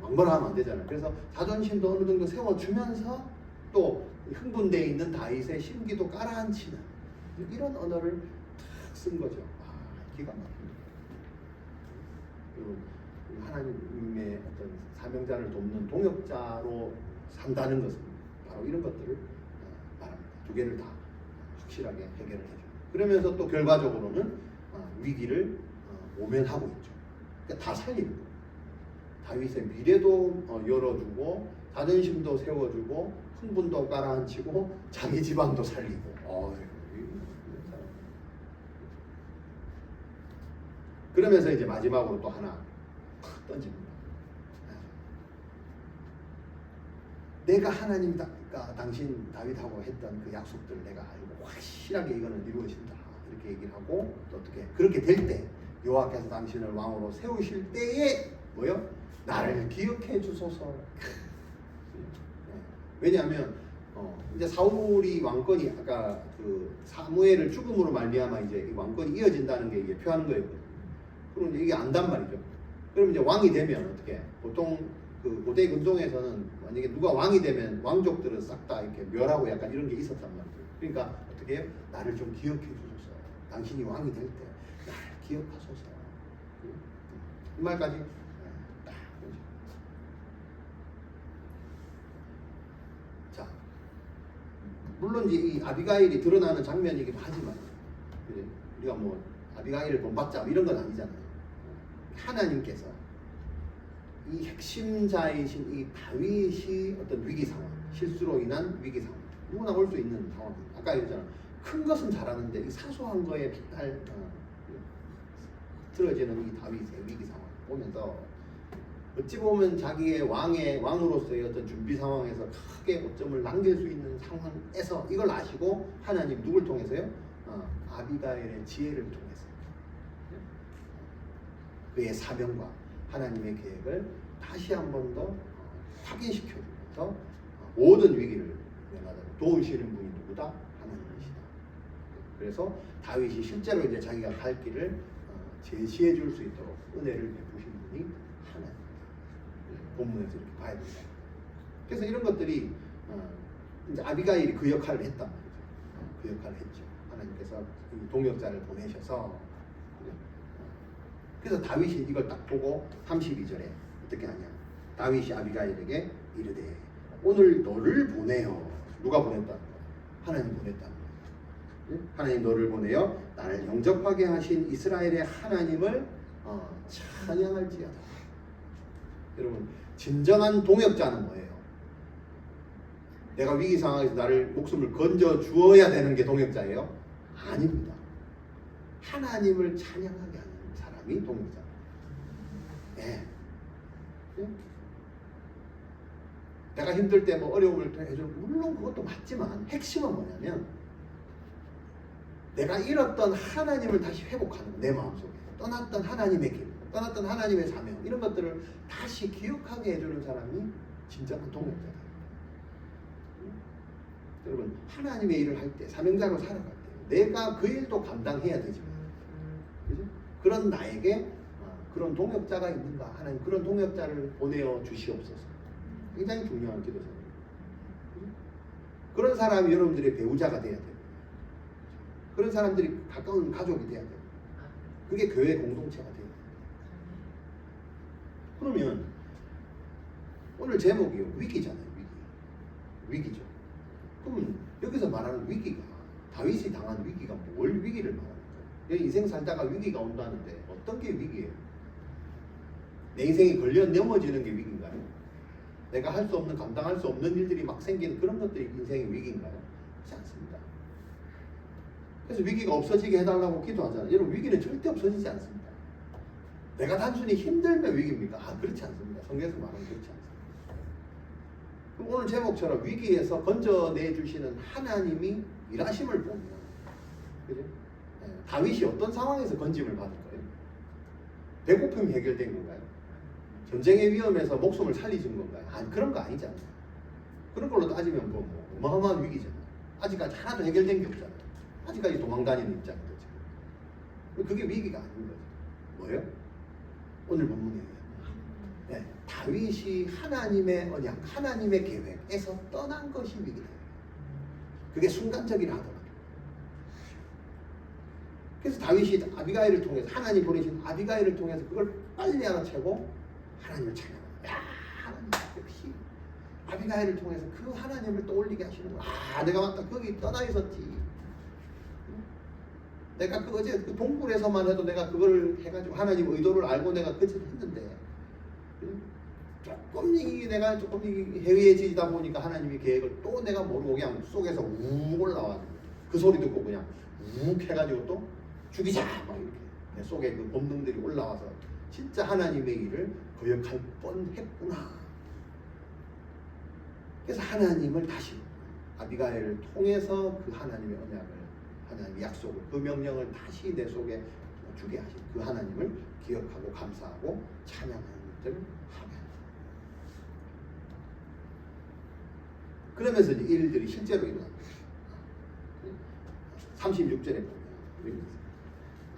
막말을 하면 안 되잖아요. 그래서 자존심도 어느 정도 세워주면서 또 흥분되어 있는 다윗의 심기도 깔아앉히는 이런 언어를 탁 쓴 거죠. 기가 막힙니다. 그리고 하나님의 어떤 사명자를 돕는 동역자로 산다는 것은 바로 이런 것들을 말합니다. 두 개를 다 확실하게 해결을 해줍니다. 그러면서 또 결과적으로는 위기를 모면하고 있죠. 그러니까 다 살리는 거예요. 다윗의 미래도 열어주고 자존심도 세워주고 흥분도 깔아앉히고 자기 집안도 살리고. 그러면서 이제 마지막으로 또 하나 탁 던집니다. 내가 하나님과 당신 다윗하고 했던 그 약속들을 내가 알고 확실하게 이거는 이루어진다. 이렇게 얘기를 하고 또 어떻게 그렇게 될 때 여호와께서 당신을 왕으로 세우실 때에 뭐요? 나를 기억해 주소서. 왜냐하면 이제 사울이 왕권이 아까 그 사무엘을 죽음으로 말미암아 이제 이 왕권이 이어진다는 게 이게 표하는 거였거든요. 그럼 이제 이게 안단 말이죠. 그럼 이제 왕이 되면 어떻게? 보통 그 고대 근동에서는 만약에 누가 왕이 되면 왕족들은 싹 다 이렇게 멸하고 약간 이런 게 있었단 말이죠. 그러니까 어떻게 해요? 나를 좀 기억해 주소서. 당신이 왕이 될 때 나를 기억하소서. 이 말까지 딱 그렇죠. 자, 물론 이제 이 아비가일이 드러나는 장면이기도 하지만 그죠? 우리가 뭐 아비가일을 본받자 이런 건 아니잖아요. 하나님께서 이 핵심자이신 이 다윗이 어떤 위기 상황, 실수로 인한 위기 상황, 누구나 올 수 있는 상황입니다. 아까 얘기했잖아. 큰 것은 잘하는데 이 사소한 거에 맨날 틀어지는 이 다윗의 위기 상황 보면서 어찌 보면 자기의 왕으로서의 어떤 준비 상황에서 크게 오점을 남길 수 있는 상황에서 이걸 아시고 하나님 누굴 통해서요? 아비가일의 지혜를 통해서 그의 사명과 하나님의 계획을 다시 한 번 더 확인시켜주면서 모든 위기를 도우시는 분이 누구다? 하나님이시다. 그래서 다윗이 실제로 이제 자기가 갈 길을 제시해 줄 수 있도록 은혜를 베푸신 분이 하나님입니다. 본문에서 이렇게 봐야 된다. 그래서 이런 것들이 이제 아비가일이 그 역할을 했단 말이죠. 그 역할을 했죠. 하나님께서 동역자를 보내셔서 그래서 다윗이 이걸 딱 보고 32절에 어떻게 하냐? 다윗이 아비가일에게 이르되 오늘 너를 보내요. 누가 보냈다는 거야? 하나님 보냈다는 거야. 하나님 너를 보내요. 나를 영접하게 하신 이스라엘의 하나님을 찬양할지어다. 여러분 진정한 동역자는 뭐예요? 내가 위기 상황에서 나를 목숨을 건져 주어야 되는 게 동역자예요? 아닙니다. 하나님을 찬양하게 하는 사람이 동역자. 네. 내가 힘들 때 뭐 어려움을 해주는 물론 그것도 맞지만 핵심은 뭐냐면 내가 잃었던 하나님을 다시 회복하는 거, 내 마음속에 떠났던 하나님의 길, 떠났던 하나님의 사명 이런 것들을 다시 기억하게 해주는 사람이 진정한 동역자다. 여러분 하나님의 일을 할 때 사명자로 살아갈 때 내가 그 일도 감당해야 되지만 그죠? 그런 나에게 그런 동역자가 있는가 하나님 그런 동역자를 보내어 주시옵소서. 굉장히 중요한 기도잖아요. 그런 사람이 여러분들의 배우자가 돼야 돼요. 그런 사람들이 가까운 가족이 돼야 돼요. 그게 교회 공동체가 돼요. 그러면 오늘 제목이요 위기잖아요. 위기죠. 그러면 여기서 말하는 위기가 다윗이 당한 위기가 뭘 위기를 말하는 거예요? 인생 살다가 위기가 온다는데 어떤 게 위기예요? 내 인생이 걸려 넘어지는 게 위기인가요? 내가 할 수 없는 감당할 수 없는 일들이 막 생기는 그런 것들이 인생의 위기인가요? 그렇지 않습니다. 그래서 위기가 없어지게 해달라고 기도하잖아요. 여러분 위기는 절대 없어지지 않습니다. 내가 단순히 힘들면 위기입니까? 그렇지 않습니다. 성경에서 말하는 그렇지 않습니다. 그럼 오늘 제목처럼 위기에서 건져내 주시는 하나님이 일하심을 보면 그죠? 다윗이 어떤 상황에서 건짐을 받을 거예요? 배고픔이 해결된 건가요? 전쟁의 위험에서 목숨을 살리신 건가요? 그런 거 아니잖아요. 그런 걸로 따지면 뭐 어마어마한 위기잖아요. 아직까지 하나도 해결된 게 없잖아요. 아직까지 도망다니는 입장인 거죠. 그게 위기가 아닌 거죠. 뭐예요? 오늘 본문에 다윗이 하나님의 언약, 하나님의 계획에서 떠난 것이 위기다. 그게 순간적이라 하더라고요. 그래서 다윗이 아비가일을 통해서 하나님 보내신 아비가일을 통해서 그걸 빨리 알아채고 하나님을 찬양합니다. 하나님 역시 아비가일을 통해서 그 하나님을 떠올리게 하시는 거야. 내가 맞다 거기 떠나 있었지. 내가 그 어제 그 동굴에서만 해도 내가 그걸 해가지고 하나님 의도를 알고 내가 그 짓을 했는데 내가 조금 해외해지다 보니까 하나님의 계획을 또 내가 모르고 그냥 속에서 욱 올라와 그 소리 듣고 그냥 욱 해가지고 또 죽이자 막 이렇게 내 속에 그 본능들이 올라와서 진짜 하나님의 일을 거역할 뻔했구나. 그래서 하나님을 다시 아비가일을 통해서 그 하나님의 언약을 하나님의 약속을 그 명령을 다시 내 속에 주게 하신 그 하나님을 기억하고 감사하고 찬양하는 것들을 하면 그러면서 이제 일들이 실제로 일어납니다. 36절에 보면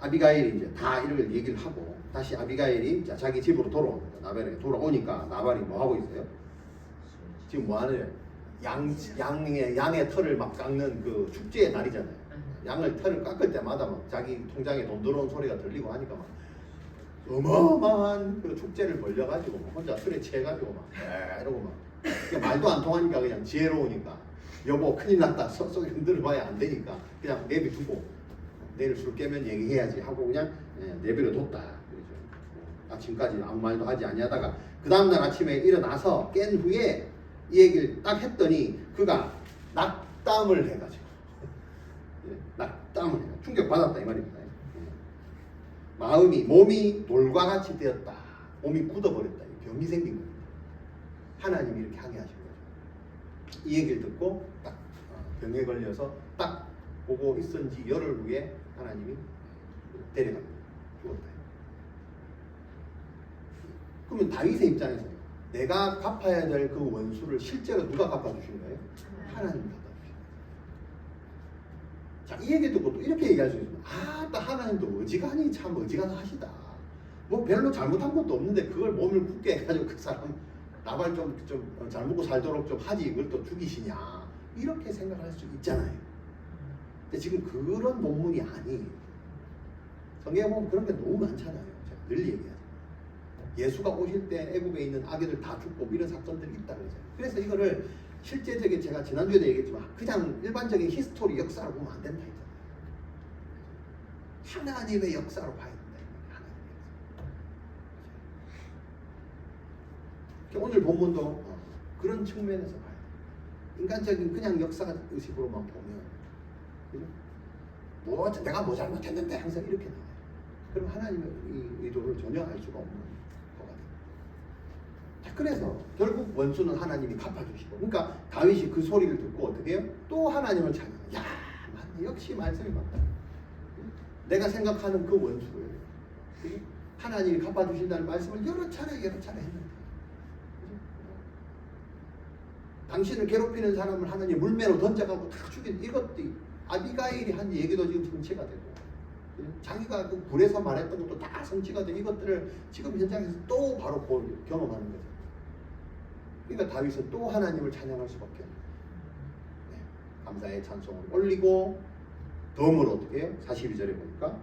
아비가일이 이제 다 이걸 얘기를 하고 다시 아비가일이 자기 집으로 돌아옵니다. 나발에게 돌아오니까 나발이 뭐 하고 있어요? 지금 뭐 하는 양의 털을 막 깎는 그 축제의 날이잖아요. 양을 털을 깎을 때마다 막 자기 통장에 돈 들어온 소리가 들리고 하니까 막 어마어마한 그 축제를 벌려가지고 막 혼자 술에 취해가지고 막 이러고 막 말도 안 통하니까 그냥 지혜로우니까 여보 큰일 났다 썩 흔들어봐야 안 되니까 그냥 내비두고 내일 술 깨면 얘기해야지 하고 그냥 내비를 뒀다 그러죠. 아침까지 아무 말도 하지 아니하다가 그 다음날 아침에 일어나서 깬 후에 이 얘기를 딱 했더니 그가 낙담을 해가지고 낙담을 해요. 충격받았다 이 말입니다. 몸이 돌과 같이 되었다. 몸이 굳어버렸다. 병이 생긴 겁니다. 하나님이 이렇게 하게 하신 거죠. 이 얘기를 듣고 딱 병에 걸려서 딱 보고 있은 지 열흘 후에 하나님이 데려갑니다. 죽었다. 그러면 다윗의 입장에서 내가 갚아야 될 그 원수를 실제로 누가 갚아주신 거예요? 하나님이 갚아주신 거예요. 자, 이 얘기 듣고 또 이렇게 얘기할 수 있습니다. 또 하나님도 어지간히 참 어지간하시다. 뭐 별로 잘못한 것도 없는데 그걸 몸을 굳게 해가지고 그 사람 나발 좀 잘 먹고 살도록 좀 하지 이걸 또 죽이시냐 이렇게 생각할 수 있잖아요. 근데 지금 그런 본문이 아니에요. 성경에 보면 그런 게 너무 많잖아요. 제가 늘 얘기하죠. 예수가 오실 때 애굽에 있는 아기들 다 죽고 이런 사건들이 있다 그러잖아요. 그래서 이거를 실제적인 제가 지난주에도 얘기했지만 그냥 일반적인 히스토리 역사로 보면 안 된다 했잖아요. 하나님의 역사로 봐야 된다. 오늘 본문도 그런 측면에서 봐요. 인간적인 그냥 역사 의식으로만 보면 내가 뭐 잘못했는데 항상 이렇게 나와요. 그럼 하나님의 이 의도를 전혀 알 수가 없는 거가 돼요. 자, 그래서 결국 원수는 하나님이 갚아주시고 그러니까 다윗이 그 소리를 듣고 어떻게 해요? 또 하나님을 찬양해요. 야 맞네. 역시 말씀이 맞다. 내가 생각하는 그 원수를 하나님이 갚아주신다는 말씀을 여러 차례 했는데 당신을 괴롭히는 사람을 하나님 물매로 던져가고 다 죽인 이것도 아비가일이 한 얘기도 지금 성취가 되고 자기가 그 굴에서 말했던 것도 다 성취가 되고 이것들을 지금 현장에서 또 바로 경험하는 거죠. 그러니까 다윗은 또 하나님을 찬양할 수밖에 없는 거예요. 감사의 찬송을 올리고 덤으로 어떻게 해요? 42절에 보니까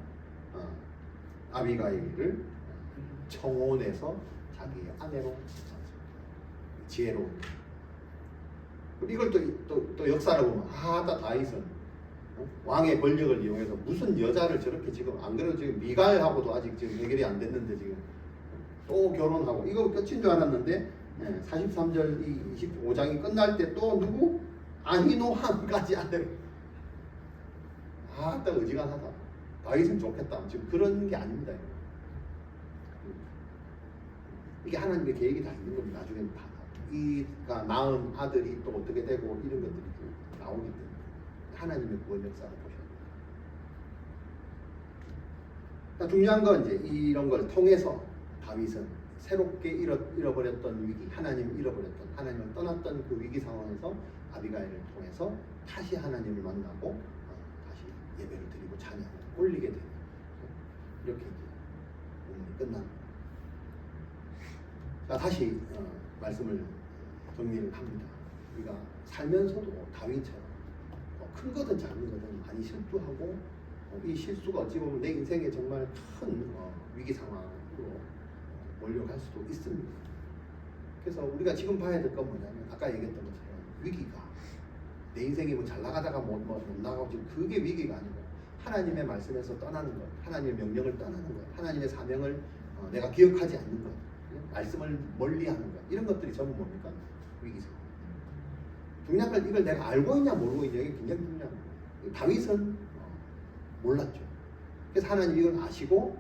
아비가일을 청혼해서 자기의 아내로 지혜로운 이걸 또 역사를 보면 다윗은 왕의 권력을 이용해서 무슨 여자를 저렇게 지금 안 그래도 지금 미갈하고도 아직 지금 해결이 안 됐는데 지금 또 결혼하고 이거 끝인 줄 알았는데 43절 이 25장이 끝날 때 또 누구? 아히노함까지 아내로 딱 어지간하다. 다윗은 좋겠다. 지금 그런 게 아닙니다. 이게 하나님의 계획이 다 있는 겁니다. 나중에는 다. 이가 낳은 아들이 또 어떻게 되고 이런 것들이 나오기 때문에 하나님의 구원 역사를 보셔야 됩니다. 그러니까 중요한 건 이제 이런 걸 통해서 다윗은 새롭게 잃어버렸던 위기, 하나님을 잃어버렸던, 하나님을 떠났던 그 위기 상황에서 아비가일을 통해서 다시 하나님을 만나고 다시 예배를 드리고 찬양을 올리게 되는 이렇게 이제 본문이 끝납니다. 자, 다시 말씀을 정리를 합니다. 우리가 살면서도 다윗처럼 큰 거든 작은 거든 많이 실수하고 이 실수가 어찌 보면 내 인생에 정말 큰 위기 상황으로 몰려갈 수도 있습니다. 그래서 우리가 지금 봐야 될 건 뭐냐면 아까 얘기했던 것처럼 위기가 내 인생이 뭐 잘 나가다가 못 나가고 지금 그게 위기가 아니고 하나님의 말씀에서 떠나는 것, 하나님의 명령을 떠나는 것, 하나님의 사명을 내가 기억하지 않는 것, 말씀을 멀리하는 것 이런 것들이 전부 뭡니까? 위기 상황. 중요한 건 이걸 내가 알고 있냐 모르고 있냐 이게 굉장히 중요한 거예요. 다윗은 몰랐죠. 그래서 하나님 이걸 아시고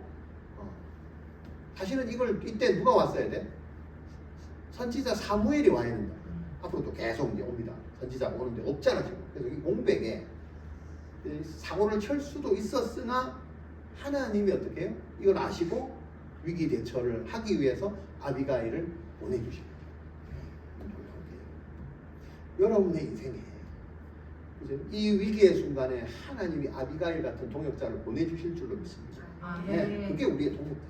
사실은 이걸 이때 누가 왔어야 돼? 선지자 사무엘이 와야 된다. 앞으로도 계속 이제 옵니다. 선지자가 오는데 없잖아 지금. 그래서 이 공백에 사고를 칠 수도 있었으나 하나님이 어떻게 해요? 이걸 아시고 위기 대처를 하기 위해서 아비가일을 보내주십니다. 여러분의 인생에 그죠? 이 위기의 순간에 하나님이 아비가일 같은 동역자를 보내주실 줄로 믿습니다. 네, 그게 우리의 동역자.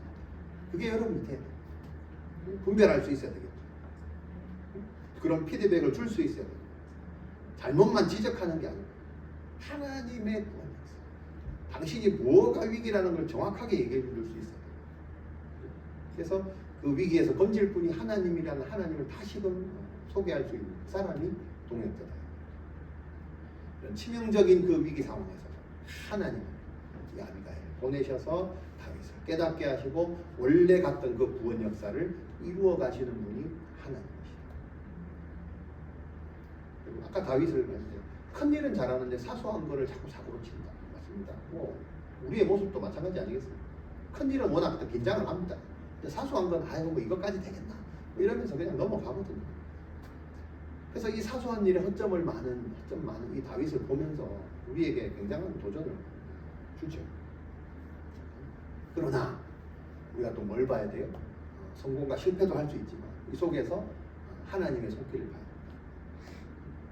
그게 여러분이 돼야 돼요. 분별할 수 있어야 되겠죠. 그런 피드백을 줄 수 있어야 돼요. 잘못만 지적하는 게 아니고 하나님의 구원. 당신이 뭐가 위기라는 걸 정확하게 얘기해 줄 수 있어요. 그래서 그 위기에서 건질 분이 하나님이라는 하나님을 다시금 소개할 수 있는 사람이 동역자다. 이런 치명적인 그 위기 상황에서 하나님은 이 아비가일을 보내셔서 다윗을 깨닫게 하시고 원래 갔던 그 구원 역사를 이루어 가시는 분이 하나님이시다. 그리고 아까 다윗을 말했어요. 큰 일은 잘하는데 사소한 거를 자꾸 사고로 친다. 맞습니다. 뭐 우리의 모습도 마찬가지 아니겠습니까? 큰 일은 워낙 긴장을 합니다. 근데 사소한 건 아이고 뭐 이것까지 되겠나? 뭐 이러면서 그냥 넘어가거든요. 그래서 이 사소한 일에 허점 많은 이 다윗을 보면서 우리에게 굉장한 도전을 주죠. 그러나 우리가 또 뭘 봐야 돼요? 성공과 실패도 할 수 있지만 이 속에서 하나님의 손길을 봐야 됩니다.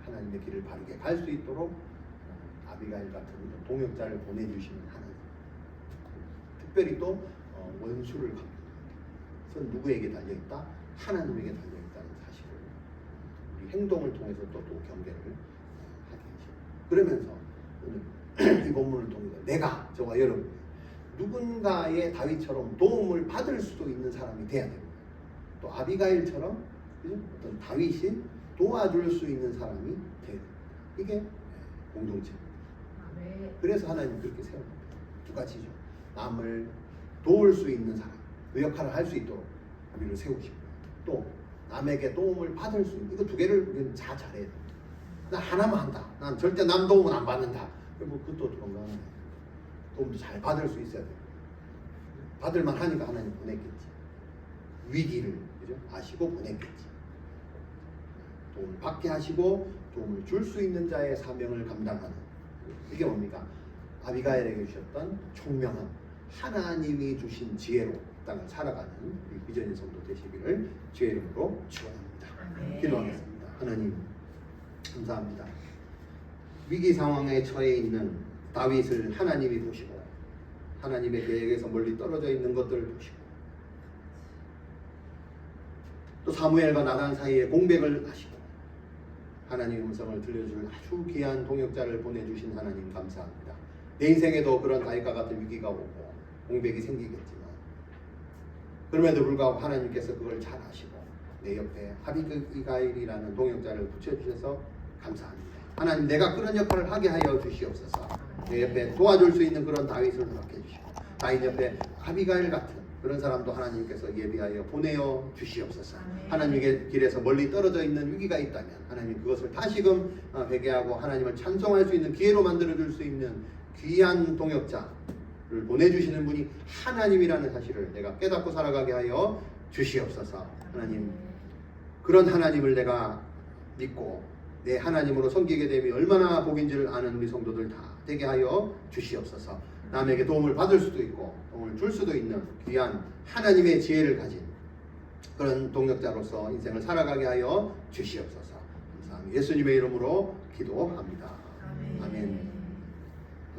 하나님의 길을 바르게 갈 수 있도록 아비가일 같은 동역자를 보내주시는 하나님. 특별히 또 원수를 갚는 것은 누구에게 달려있다? 하나님에게 달려있다는 사실을 우리 행동을 통해서 또 경계를 하게 하시고, 그러면서 오늘 이 본문을 통해서 내가 저와 여러분 누군가의 다윗처럼 도움을 받을 수도 있는 사람이 돼야 됩니다. 또 아비가일처럼 어떤 다윗이 도와줄 수 있는 사람이 돼야 됩니다. 이게 공동체입니다. 그래서 하나님 그렇게 세웁니다. 두 가지죠. 남을 도울 수 있는 사람, 그 역할을 할 수 있도록 우리를 세우시고, 또 남에게 도움을 받을 수 있는, 이거 두 개를 우리는 잘해야 됩니다. 나 하나만 한다. 난 절대 남 도움은 안 받는다. 뭐 그것도 건강하네. 도움도 잘 받을 수 있어야 돼요. 받을만 하니까 하나님 보냈겠지. 위기를 그죠? 아시고 보냈겠지. 도움을 받게 하시고 도움을 줄 수 있는 자의 사명을 감당하는, 이게 뭡니까? 아비가일에게 주셨던 총명한 하나님이 주신 지혜로 땅을 살아가는 우리 비전의 성도 되시기를 주의 이름으로 축원합니다. 기도하겠습니다. 하나님 감사합니다. 위기 상황에 처해 있는 다윗을 하나님이 보시고 하나님의 계획에서 멀리 떨어져 있는 것들을 보시고 또 사무엘과 나단 사이에 공백을 하시고 하나님의 음성을 들려줄 아주 귀한 동역자를 보내주신 하나님 감사합니다. 내 인생에도 그런 다윗과 같은 위기가 오고 공백이 생기겠지만 그럼에도 불구하고 하나님께서 그걸 잘 아시고 내 옆에 아비가일이라는 동역자를 붙여주셔서 감사합니다. 하나님, 내가 그런 역할을 하게 하여 주시옵소서. 내 옆에 도와줄 수 있는 그런 다윗을 허락해 주시고 다윗 옆에 아비가일 같은 그런 사람도 하나님께서 예비하여 보내어 주시옵소서. 하나님의 길에서 멀리 떨어져 있는 위기가 있다면 하나님 그것을 다시금 회개하고 하나님을 찬송할 수 있는 기회로 만들어줄 수 있는 귀한 동역자를 보내주시는 분이 하나님이라는 사실을 내가 깨닫고 살아가게 하여 주시옵소서. 하나님, 그런 하나님을 내가 믿고 내 하나님으로 섬기게 되면 얼마나 복인지를 아는 우리 성도들 다 되게 하여 주시옵소서. 남에게 도움을 받을 수도 있고 도움을 줄 수도 있는 귀한 하나님의 지혜를 가진 그런 동역자로서 인생을 살아가게 하여 주시옵소서. 감사합니다. 예수님의 이름으로 기도합니다. 아멘.